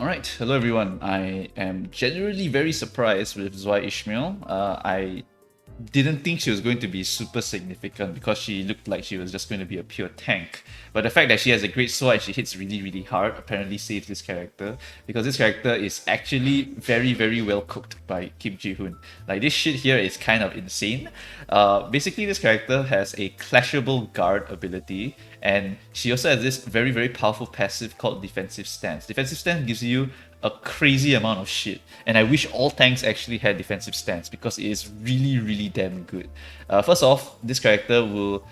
Alright, hello everyone. I am generally very surprised with Zwei Ishmael. I didn't think she was going to be super significant because she looked like she was just going to be a pure tank. But the fact that she has a great sword and she hits really hard apparently saves this character, because this character is actually very well cooked by Kim Ji-hoon. Like, this shit here is kind of insane. Basically, this character has a clashable guard ability, and she also has this very powerful passive called Defensive Stance. Defensive Stance gives you a crazy amount of shit, and I wish all tanks actually had Defensive Stance because it is really damn good. First off, this character will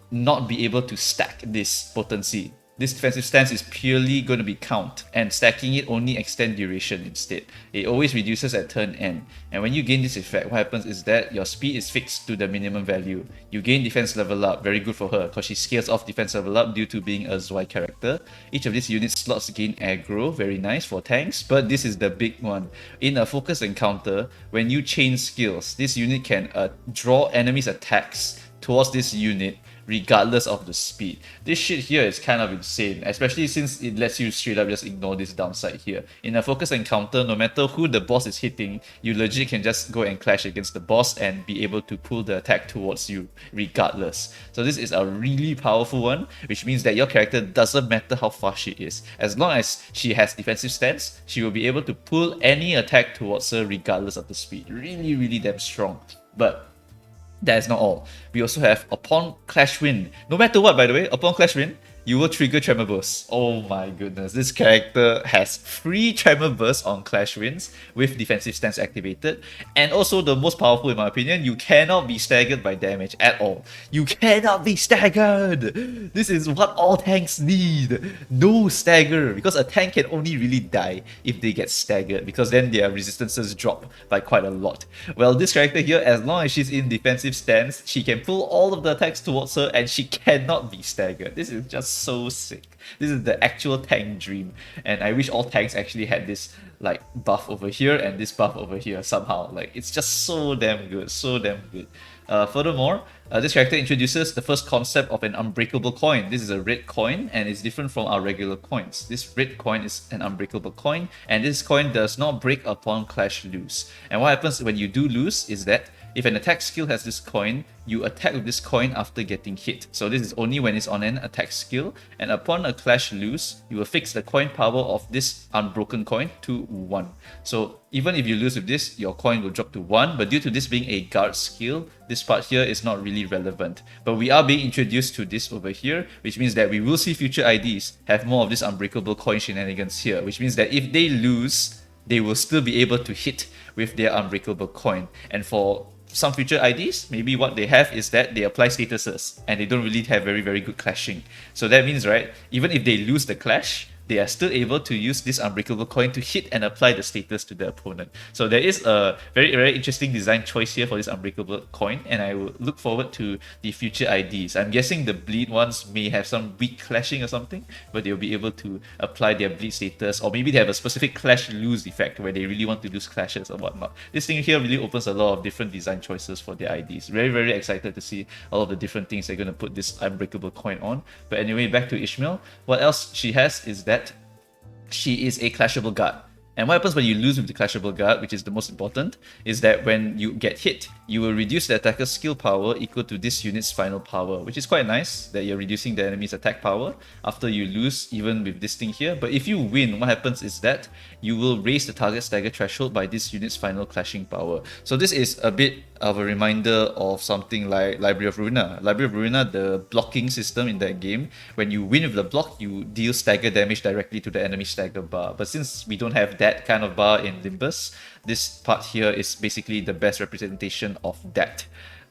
not be able to stack this potency. This defensive stance is purely going to be count, and stacking it only extend duration instead. It always reduces at turn end, and when you gain this effect, what happens is that your speed is fixed to the minimum value. You gain defense level up, very good for her because she scales off defense level up due to being a Zwei character. Each of these unit slots gain aggro, very nice for tanks, but this is the big one. In a focus encounter, when you chain skills, this unit can draw enemies' attacks towards this unit regardless of the speed. This shit here is kind of insane, especially since it lets you straight up just ignore this downside here. In a focus encounter, no matter who the boss is hitting, you legit can just go and clash against the boss and be able to pull the attack towards you regardless. So this is a really powerful one, which means that your character doesn't matter how fast she is. As long as she has defensive stance, she will be able to pull any attack towards her regardless of the speed. Really damn strong. But that is not all. We also have upon Clash Wind. No matter what, by the way, upon Clash Wind, you will trigger Tremor Burst. Oh my goodness, this character has free Tremor Burst on Clash Winds with Defensive Stance activated. And also, the most powerful in my opinion, you cannot be staggered by damage at all. You cannot be staggered! This is what all tanks need. No stagger, because a tank can only really die if they get staggered, because then their resistances drop by quite a lot. Well, this character here, as long as she's in Defensive Stance, she can pull all of the attacks towards her and she cannot be staggered. This is just so sick. This is the actual tank dream, and I wish all tanks actually had this like buff over here and this buff over here somehow. Like, it's just so damn good, so damn good. Furthermore, this character introduces the first concept of an unbreakable coin. This is a red coin and it's different from our regular coins. This red coin is an unbreakable coin, and this coin does not break upon clash lose. And what happens when you do lose is that if an attack skill has this coin, you attack with this coin after getting hit. So this is only when it's on an attack skill, and upon a clash lose, you will fix the coin power of this unbroken coin to 1. So even if you lose with this, your coin will drop to 1, but due to this being a guard skill, this part here is not really relevant. But we are being introduced to this over here, which means that we will see future IDs have more of this unbreakable coin shenanigans here, which means that if they lose, they will still be able to hit with their unbreakable coin. And for some future IDs, maybe what they have is that they apply statuses and they don't really have very good clashing. So that means, right, even if they lose the clash, they are still able to use this unbreakable coin to hit and apply the status to the opponent. So there is a very interesting design choice here for this unbreakable coin, and I will look forward to the future IDs. I'm guessing the bleed ones may have some weak clashing or something, but they'll be able to apply their bleed status, or maybe they have a specific clash lose effect where they really want to lose clashes or whatnot. This thing here really opens a lot of different design choices for their IDs. Very excited to see all of the different things they're going to put this unbreakable coin on. But anyway, back to Ishmael. What else she has is that she is a clashable guard. And what happens when you lose with the clashable guard, which is the most important, is that when you get hit, you will reduce the attacker's skill power equal to this unit's final power, which is quite nice that you're reducing the enemy's attack power after you lose, even with this thing here. But if you win, what happens is that you will raise the target stagger threshold by this unit's final clashing power. So this is a bit of a reminder of something like Library of Ruina. Library of Ruina, the blocking system in that game, when you win with the block, you deal stagger damage directly to the enemy stagger bar. But since we don't have that kind of bar in Limbus, this part here is basically the best representation of that.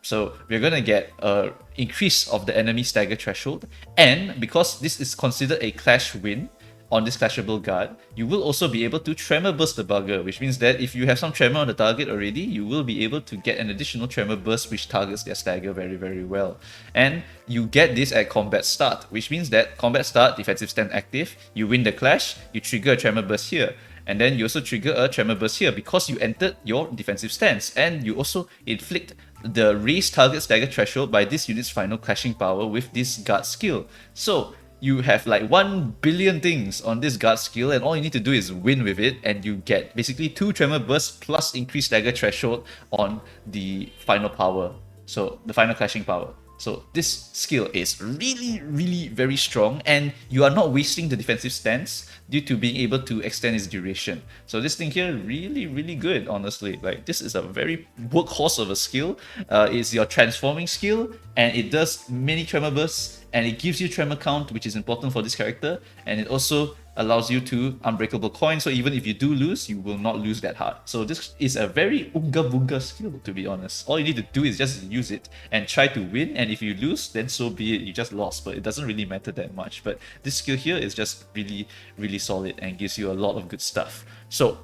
So we're going to get an increase of the enemy stagger threshold, and because this is considered a clash win on this clashable guard, you will also be able to tremor burst the bugger, which means that if you have some tremor on the target already, you will be able to get an additional tremor burst which targets their stagger very well. And you get this at combat start, which means that combat start, defensive stand active, you win the clash, you trigger a tremor burst here. And then you also trigger a tremor burst here because you entered your defensive stance, and you also inflict the raised target stagger threshold by this unit's final clashing power with this guard skill. So you have like 1 billion things on this guard skill, and all you need to do is win with it, and you get basically 2 tremor bursts plus increased dagger threshold on the final power. So the final clashing power. So this skill is really, really very strong, and you are not wasting the defensive stance due to being able to extend its duration. So this thing here, really, really good, honestly. Like, this is a very workhorse of a skill. It's your transforming skill, and it does many tremor bursts, and it gives you tremor count, which is important for this character, and it also allows you to unbreakable coin, so even if you do lose, you will not lose that hard. So this is a very unga bunga skill, to be honest. All you need to do is just use it and try to win, and if you lose, then so be it, you just lost, but it doesn't really matter that much. But this skill here is just really, really solid and gives you a lot of good stuff. So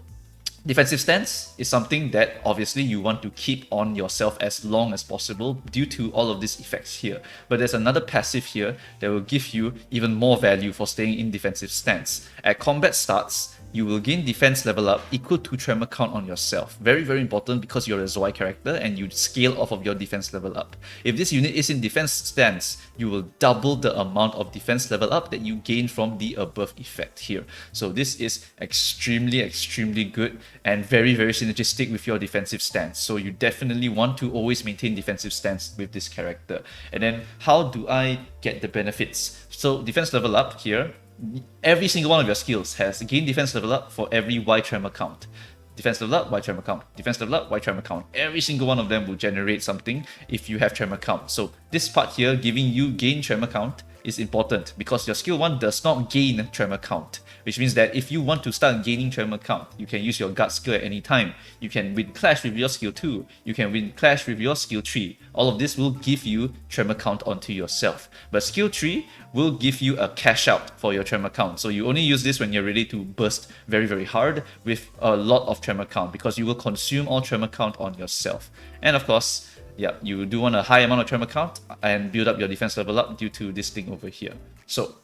defensive stance is something that obviously you want to keep on yourself as long as possible due to all of these effects here. But there's another passive here that will give you even more value for staying in defensive stance. At combat starts, you will gain defense level up equal to tremor count on yourself. Very, very important because you're a Zwei character and you scale off of your defense level up. If this unit is in defense stance, you will double the amount of defense level up that you gain from the above effect here. So this is extremely, extremely good and very, very synergistic with your defensive stance. So you definitely want to always maintain defensive stance with this character. And then how do I get the benefits? So defense level up here, every single one of your skills has gain defense level up for every Y tremor count. Defense level up, Y tremor count. Defense level up, Y tremor count. Every single one of them will generate something if you have tremor count. So this part here, giving you gain tremor count, is important because your skill 1 does not gain tremor count, which means that if you want to start gaining tremor count, you can use your guard skill at any time. You can win clash with your skill 2, you can win clash with your skill 3. All of this will give you tremor count onto yourself. But skill 3 will give you a cash out for your tremor count. So you only use this when you're ready to burst very, very hard with a lot of tremor count, because you will consume all tremor count on yourself. And of course, yeah, you do want a high amount of tremor count and build up your defense level up due to this thing over here. So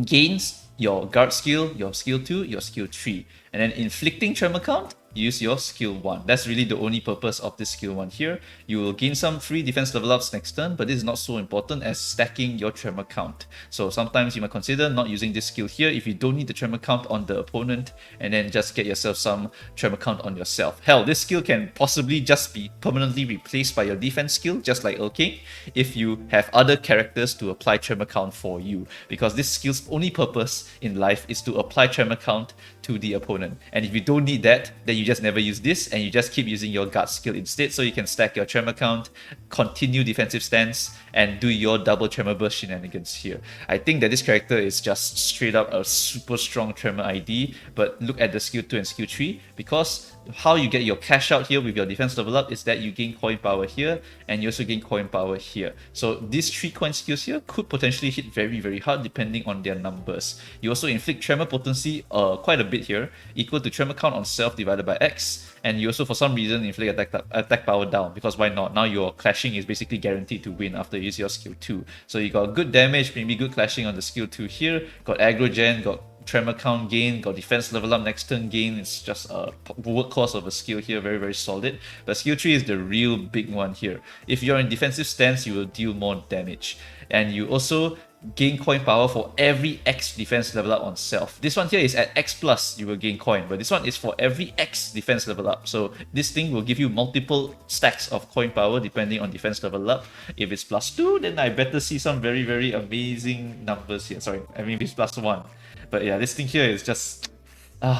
gains your guard skill, your skill 2, your skill 3. And then inflicting tremor count, use your skill 1. That's really the only purpose of this skill 1 here. You will gain some free defense level ups next turn, but this is not so important as stacking your tremor count. So sometimes you might consider not using this skill here if you don't need the tremor count on the opponent, and then just get yourself some tremor count on yourself. Hell, this skill can possibly just be permanently replaced by your defense skill, just like King, if you have other characters to apply tremor count for you, because this skill's only purpose in life is to apply tremor count to the opponent. And if you don't need that, then you just never use this and you just keep using your guard skill instead, so you can stack your tremor count, continue defensive stance, and do your double tremor burst shenanigans here. I think that this character is just straight up a super strong tremor ID, but look at the skill 2 and skill 3, because how you get your cash out here with your defense level up is that you gain coin power here and you also gain coin power here. So these 3 coin skills here could potentially hit very, very hard depending on their numbers. You also inflict tremor potency quite a bit here, equal to tremor count on self divided by X, and you also for some reason inflict attack power down, because why not? Now your clashing is basically guaranteed to win after you use your skill 2. So you got good damage, maybe good clashing on the skill 2 here, got aggro gen, got tremor count gain, got defense level up next turn gain. It's just a workhorse of a skill here, very, very solid. But skill 3 is the real big one here. If you're in defensive stance, you will deal more damage. And you also gain coin power for every X defense level up on self. This one here is at X plus you will gain coin, but this one is for every X defense level up. So this thing will give you multiple stacks of coin power depending on defense level up. If it's +2, then I better see some very, very amazing numbers here. Sorry, I mean if it's +1. But yeah, this thing here is just...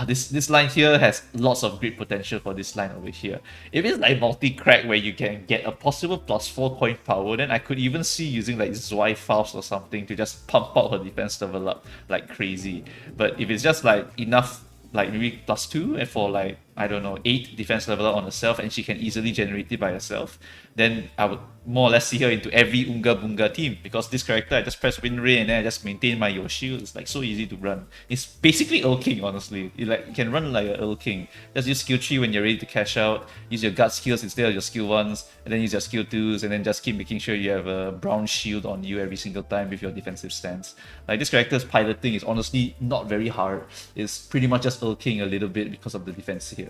this line here has lots of great potential for this line over here. If it's like multi-crack where you can get a possible +4 coin power, then I could even see using like Zwei Faust or something to just pump out her defense level up like crazy. But if it's just like enough, like maybe +2 and for like, I don't know, 8 defense level up on herself and she can easily generate it by herself, then I would more or less see her into every Unga Bunga team, because this character, I just press win ray and then I just maintain my Yoshi. It's like so easy to run. It's basically King, honestly. You can run like a King. Just use skill 3 when you're ready to cash out, use your gut skills instead of your skill 1s, and then use your skill 2s, and then just keep making sure you have a brown shield on you every single time with your defensive stance. Like this character's piloting is honestly not very hard. It's pretty much just King a little bit because of the defense here.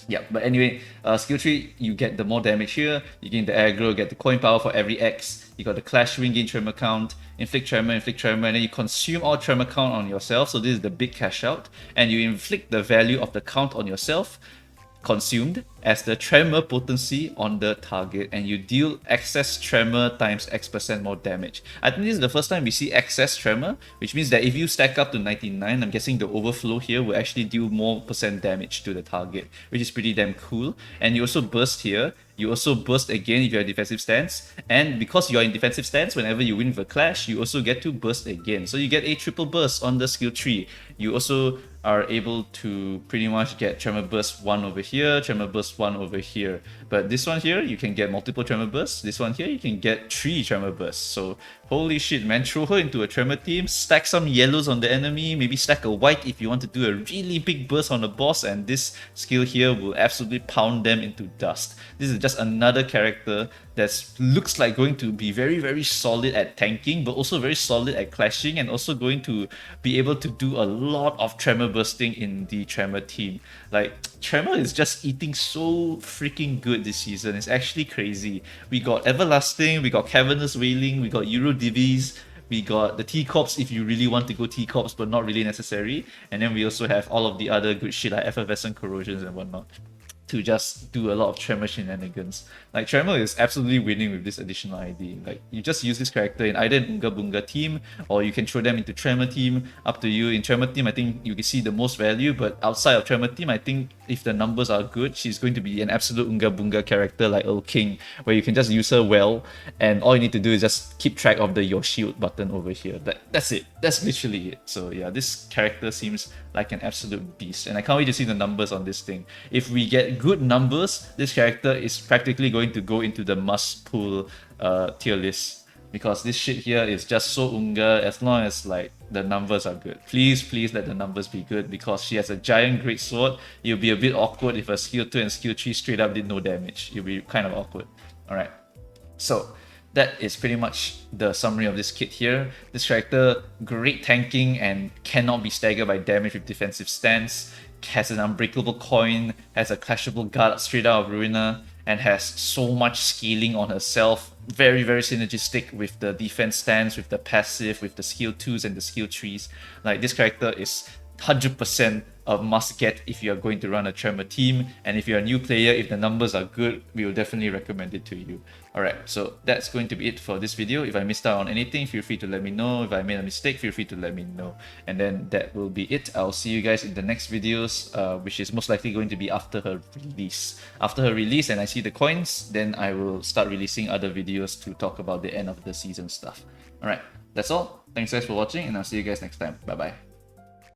Yeah, but anyway, skill tree, you get the more damage here, you gain the aggro, get the coin power for every X, you got the clash ring, gain tremor count, inflict tremor, and then you consume all tremor count on yourself, so this is the big cash out, and you inflict the value of the count on yourself, consumed, as the tremor potency on the target, and you deal excess tremor times X% more damage. I think this is the first time we see excess tremor, which means that if you stack up to 99, I'm guessing the overflow here will actually deal more percent damage to the target, which is pretty damn cool. And you also burst here. You also burst again if you're in defensive stance, and because you're in defensive stance, whenever you win the clash, you also get to burst again. So you get a triple burst on the skill tree. You also are able to pretty much get tremor burst 1 over here, tremor burst 1 over here. But this one here, you can get multiple tremor bursts. This one here, you can get 3 tremor bursts. So holy shit, man, throw her into a tremor team, stack some yellows on the enemy, maybe stack a white if you want to do a really big burst on the boss, and this skill here will absolutely pound them into dust. This is just another character that looks like going to be very, very solid at tanking, but also very solid at clashing, and also going to be able to do a lot of tremor bursting in the tremor team. Like, tremor is just eating so freaking good this season. It's actually crazy. We got Everlasting, we got Cavernous Wailing, we got Euro Divis, we got the T-Corps if you really want to go T-Corps, but not really necessary. And then we also have all of the other good shit like Effervescent Corrosions and whatnot to just do a lot of Tremor shenanigans. Like, Tremor is absolutely winning with this additional ID. Like, you just use this character in either an Unga Bunga team, or you can throw them into Tremor team, up to you. In Tremor team, I think you can see the most value, but outside of Tremor team, I think if the numbers are good, she's going to be an absolute Unga Bunga character like Earl King, where you can just use her well, and all you need to do is just keep track of the Your Shield button over here. That's it. That's literally it. So yeah, this character seems like an absolute beast, and I can't wait to see the numbers on this thing. If we get good numbers, this character is practically going to go into the must pull tier list, because this shit here is just so unga as long as like the numbers are good. Please let the numbers be good, because she has a giant great sword. It'll be a bit awkward if her skill 2 and skill 3 straight up did no damage. It'll be kind of awkward. Alright, so that is pretty much the summary of this kit here. This character, great tanking and cannot be staggered by damage with defensive stance, has an unbreakable coin, has a clashable guard straight out of Ruina, and has so much scaling on herself. Very, very synergistic with the defense stance, with the passive, with the skill 2s and the skill 3s. Like, this character is 100% a must get if you are going to run a Tremor team, and if you're a new player, if the numbers are good, we will definitely recommend it to you. Alright, so that's going to be it for this video. If I missed out on anything, feel free to let me know. If I made a mistake, feel free to let me know. And then that will be it. I'll see you guys in the next videos, which is most likely going to be after her release. After her release and I see the coins, then I will start releasing other videos to talk about the end of the season stuff. Alright, that's all. Thanks guys for watching, and I'll see you guys next time. Bye bye.